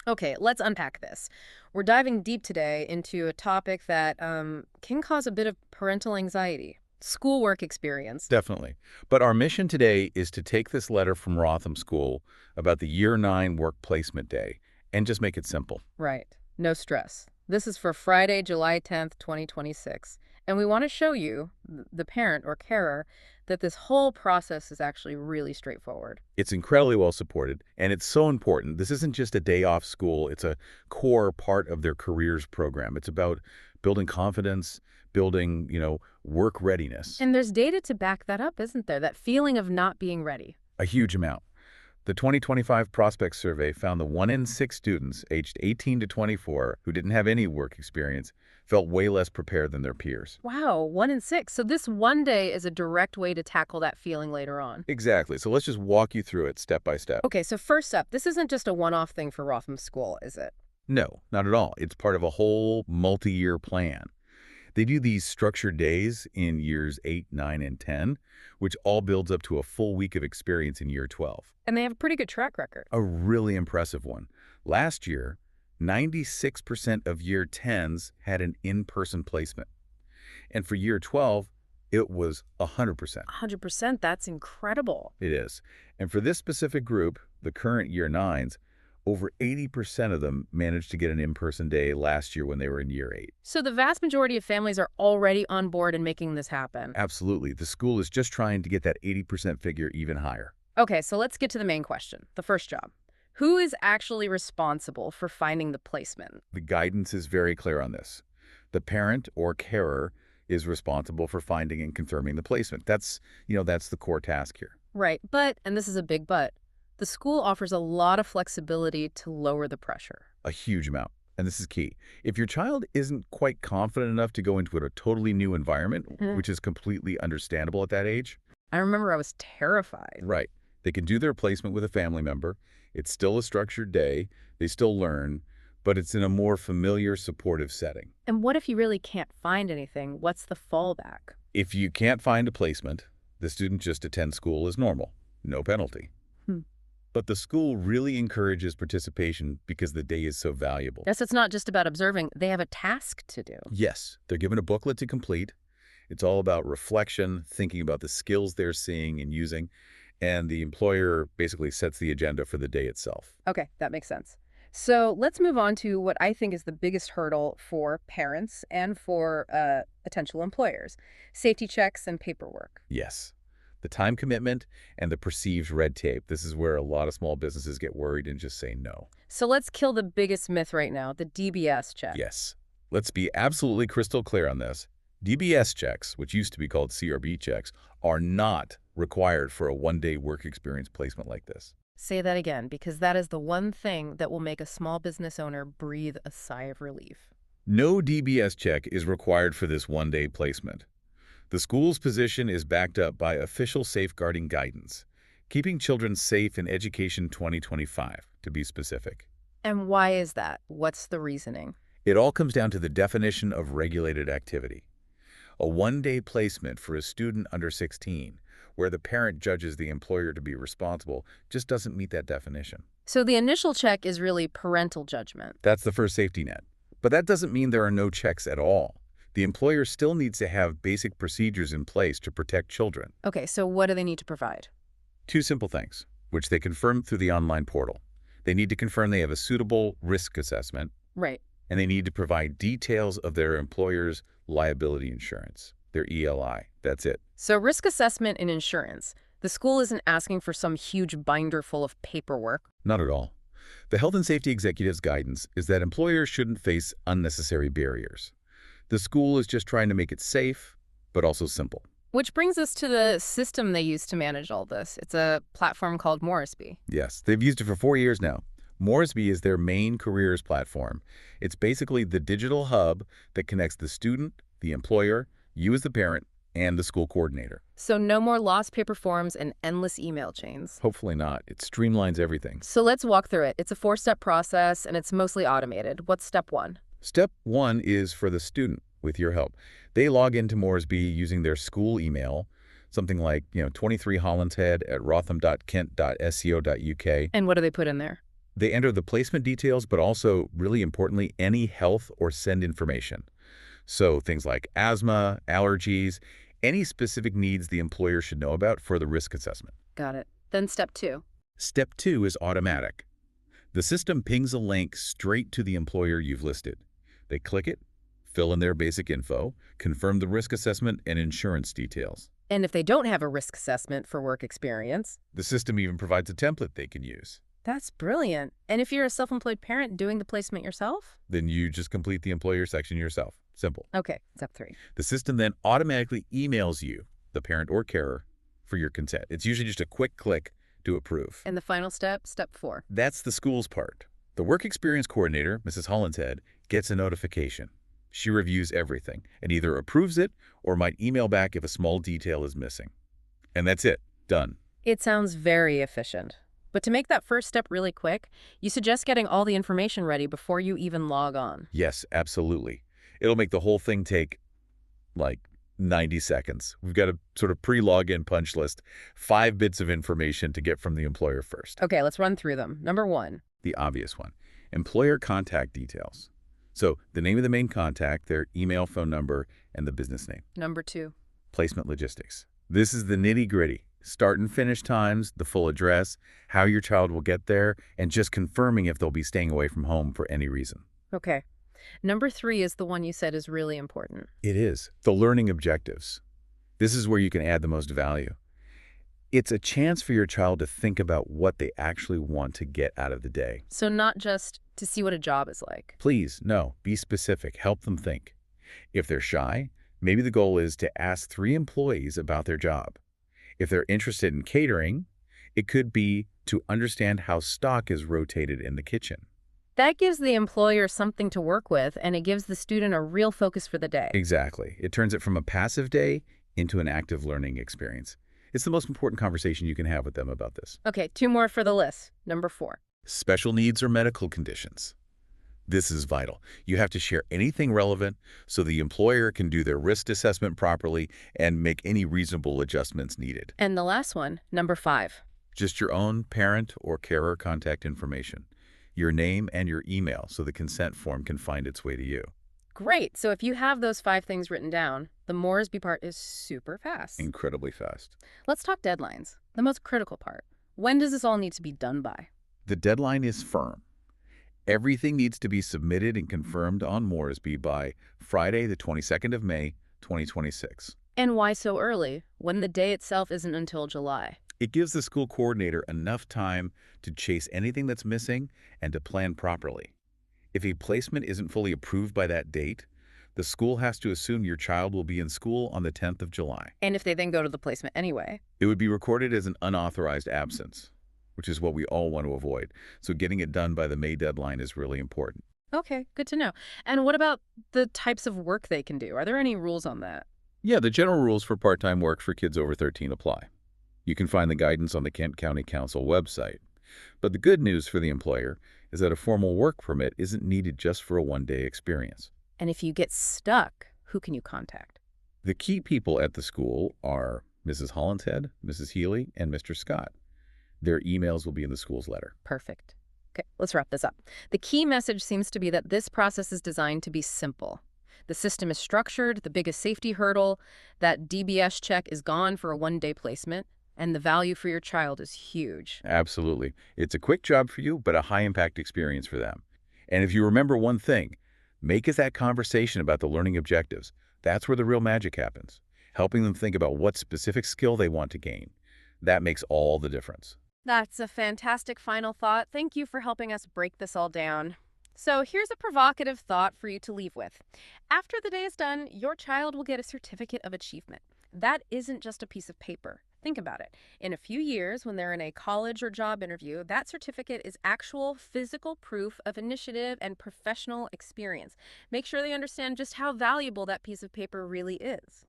Okay, let's unpack this. We're diving deep today into a topic that can cause a bit of parental anxiety. Schoolwork experience. Definitely. But our mission today is to take this letter from Rotham School about the Year 9 Work Placement Day and just make it simple. Right. No stress. This is for Friday, July 10th, 2026. And we want to show you, the parent or carer, that this whole process is actually really straightforward. It's incredibly well supported, and it's so important. This isn't just a day off school. It's a core part of their careers program. It's about building confidence, building, work readiness, And there's data to back that up, isn't there? That feeling of not being ready. a huge amount. The 2025 Prospect Survey found that 1 in 6 students aged 18 to 24 who didn't have any work experience felt way less prepared than their peers. Wow, 1 in 6. So this one day is a direct way to tackle that feeling later on. Exactly. So let's just walk you through it step by step. Okay, so first up, this isn't just a one-off thing for Rotham School, is it? No, not at all. It's part of a whole multi-year plan. They do these structured days in years 8, 9, and 10, which all builds up to a full week of experience in year 12. And they have a pretty good track record. A really impressive one. Last year, 96% of year 10s had an in-person placement. And for year 12, it was 100%. 100%, that's incredible. It is. And for this specific group, the current year 9s, over 80% of them managed to get an in-person day last year when they were in year 8. So the vast majority of families are already on board and making this happen. Absolutely. The school is just trying to get that 80% figure even higher. Okay, so let's get to the main question, the first job. Who is actually responsible for finding the placement? The guidance is very clear on this. The parent or carer is responsible for finding and confirming the placement. That's the core task here. Right, but, and this is a big but, the school offers a lot of flexibility to lower the pressure. A huge amount. And this is key. If your child isn't quite confident enough to go into a totally new environment, which is completely understandable at that age, I remember I was terrified. right, they can do their placement with a family member. It's still a structured day. They still learn, but it's in a more familiar, supportive setting. And what if you really can't find anything? What's the fallback? If you can't find a placement, the student just attends school as normal. No penalty. Hmm. But the school really encourages participation because the day is so valuable. Yes, it's not just about observing. They have a task to do. Yes, they're given a booklet to complete. It's all about reflection, thinking about the skills they're seeing and using, and the employer basically sets the agenda for the day itself. Okay, that makes sense. So let's move on to what I think is the biggest hurdle for parents and for potential employers: safety checks and paperwork. Yes, the time commitment and the perceived red tape. This is where a lot of small businesses get worried and just say no. So let's kill the biggest myth right now, the DBS check. Yes, let's be absolutely crystal clear on this. DBS checks, which used to be called CRB checks, are not required for a one-day work experience placement like this. Say that again, because that is the one thing that will make a small business owner breathe a sigh of relief. No DBS check is required for this one-day placement. The school's position is backed up by official safeguarding guidance, Keeping Children Safe in Education 2025, to be specific. And why is that? What's the reasoning? It all comes down to the definition of regulated activity. A one-day placement for a student under 16, where the parent judges the employer to be responsible, just doesn't meet that definition. So the initial check is really parental judgment. That's the first safety net. But that doesn't mean there are no checks at all. The employer still needs to have basic procedures in place to protect children. Okay, so what do they need to provide? 2 simple things, which they confirm through the online portal. They need to confirm they have a suitable risk assessment, Right. and they need to provide details of their employer's liability insurance, their ELI. That's it. So risk assessment and insurance. The school isn't asking for some huge binder full of paperwork. Not at all. The health and safety executive's guidance is that employers shouldn't face unnecessary barriers. The school is just trying to make it safe, but also simple. Which brings us to the system they use to manage all this. It's a platform called Morrisby. Yes, they've used it for 4 years now. Morrisby is their main careers platform. It's basically the digital hub that connects the student, the employer, you as the parent, and the school coordinator. So no more lost paper forms and endless email chains. Hopefully not. It streamlines everything. So let's walk through it. It's a 4-step process, and it's mostly automated. What's step 1? Step 1 is for the student, with your help. They log into Morrisby using their school email, something like 23 Hollinshead at rotham.kent.sco.uk. And what do they put in there? They enter the placement details, but also, really importantly, any health or send information. So things like asthma, allergies, any specific needs the employer should know about for the risk assessment. Got it. Then step 2. Step 2 is automatic. The system pings a link straight to the employer you've listed. They click it, fill in their basic info, confirm the risk assessment and insurance details. And if they don't have a risk assessment for work experience, The system even provides a template they can use. that's brilliant. And if you're a self-employed parent doing the placement yourself? Then you just complete the employer section yourself. Simple. Okay, step 3. The system then automatically emails you, the parent or carer, for your consent. It's usually just a quick click to approve. And the final step, step 4. That's the school's part. The work experience coordinator, Mrs. Hollinshead, gets a notification. She reviews everything and either approves it or might email back if a small detail is missing. And that's it. Done. It sounds very efficient. But to make that first step really quick, you suggest getting all the information ready before you even log on. Yes, absolutely. It'll make the whole thing take, like, 90 seconds. We've got a sort of pre-login punch list, 5 bits of information to get from the employer first. Okay, let's run through them. Number 1. The obvious one, employer contact details. So the name of the main contact, their email, phone number, and the business name. Number 2. Placement logistics. This is the nitty-gritty. Start and finish times, the full address, how your child will get there, and just confirming if they'll be staying away from home for any reason. Okay. Number 3 is the one you said is really important. It is. The learning objectives. This is where you can add the most value. It's a chance for your child to think about what they actually want to get out of the day. So not just to see what a job is like. Please, no, be specific. Help them think. If they're shy, maybe the goal is to ask 3 employees about their job. If they're interested in catering, it could be to understand how stock is rotated in the kitchen. That gives the employer something to work with, and it gives the student a real focus for the day. Exactly. It turns it from a passive day into an active learning experience. It's the most important conversation you can have with them about this. Okay, 2 more for the list. Number 4. Special needs or medical conditions. This is vital. You have to share anything relevant so the employer can do their risk assessment properly and make any reasonable adjustments needed. And the last one, number 5. Just your own parent or carer contact information, your name and your email so the consent form can find its way to you. Great. So if you have those 5 things written down, the Moresby part is super fast. Incredibly fast. Let's talk deadlines. The most critical part. When does this all need to be done by? The deadline is firm. Everything needs to be submitted and confirmed on Moresby by Friday, the 22nd of May, 2026. And why so early, when the day itself isn't until July? It gives the school coordinator enough time to chase anything that's missing and to plan properly. If a placement isn't fully approved by that date, the school has to assume your child will be in school on the 10th of July. And if they then go to the placement anyway? It would be recorded as an unauthorized absence, which is what we all want to avoid. So getting it done by the May deadline is really important. Okay, good to know. And what about the types of work they can do? Are there any rules on that? Yeah, the general rules for part-time work for kids over 13 apply. You can find the guidance on the Kent County Council website. But the good news for the employer is that a formal work permit isn't needed just for a one-day experience. And if you get stuck, who can you contact? The key people at the school are Mrs. Hollinshead, Mrs. Healy, and Mr. Scott. Their emails will be in the school's letter. Perfect. Okay, let's wrap this up. The key message seems to be that this process is designed to be simple. The system is structured, the biggest safety hurdle, that DBS check is gone for a one-day placement, and the value for your child is huge. Absolutely. It's a quick job for you, but a high-impact experience for them. And if you remember one thing, make it that conversation about the learning objectives. That's where the real magic happens, helping them think about what specific skill they want to gain. That makes all the difference. That's a fantastic final thought. Thank you for helping us break this all down. So here's a provocative thought for you to leave with. After the day is done, your child will get a certificate of achievement. That isn't just a piece of paper. Think about it. In a few years, when they're in a college or job interview, that certificate is actual physical proof of initiative and professional experience. Make sure they understand just how valuable that piece of paper really is.